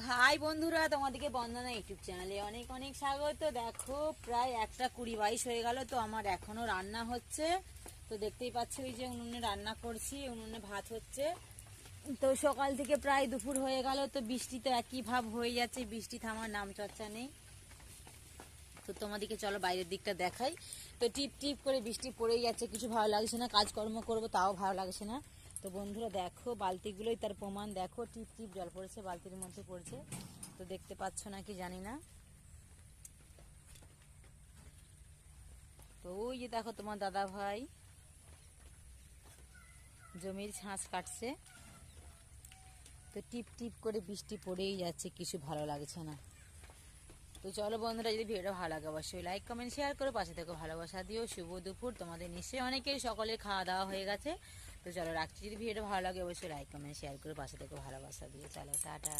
High বন্ধুরা, তোমাদেরকে বন্দনা YouTube চ্যানেলে অনেক অনেক স্বাগত। দেখো প্রায় 1:20 হয়ে গেল, তো আমার এখনো রান্না হচ্ছে। তো দেখতেই পাচ্ছ ওই যে উনুনে রান্না করছি, উনুনে ভাত হচ্ছে। তো সকাল থেকে প্রায় দুপুর হয়ে গেল, তো বৃষ্টি তো একই ভাব হয়ে যাচ্ছে, বৃষ্টি থামার নাম চর্চা নেই। তো তোমাদেরকে চলো বাইরের দিকটা দেখাই। তো টিপ টিপ করে বৃষ্টি পড়েই যাচ্ছে, কিছু ভালো লাগছে না, কাজকর্ম করবো তাও ভালো লাগছে না। তো বন্ধুরা দেখো বালতিগুলোই তার প্রমাণ, দেখো টিপ টিপ জল পড়েছে, বালতির মধ্যে পড়ছে। তো দেখতে পাচ্ছ নাকি জানি না। তো ওই যে দেখো তোমার দাদা ভাই জমির ছাঁচ কাটছে। তো টিপ টিপ করে বৃষ্টি পড়েই যাচ্ছে, কিছু ভালো লাগছে না। তো চলো বন্ধুরা, যদি ভিডিওটা ভালো লাগে অবশ্যই লাইক কমেন্ট শেয়ার করে পাশে থেকে ভালোবাসা দিও। শুভ দুপুর, তোমাদের নিশ্চয়ই অনেকেই সকলের খাওয়া দাওয়া হয়ে গেছে। তো চলো রাখছি, যদি ভিডিওটা ভালো লাগে অবশ্যই লাইক কমেন্ট শেয়ার করে পাশে থেকে ভালোবাসা দিও। চলো টাটা।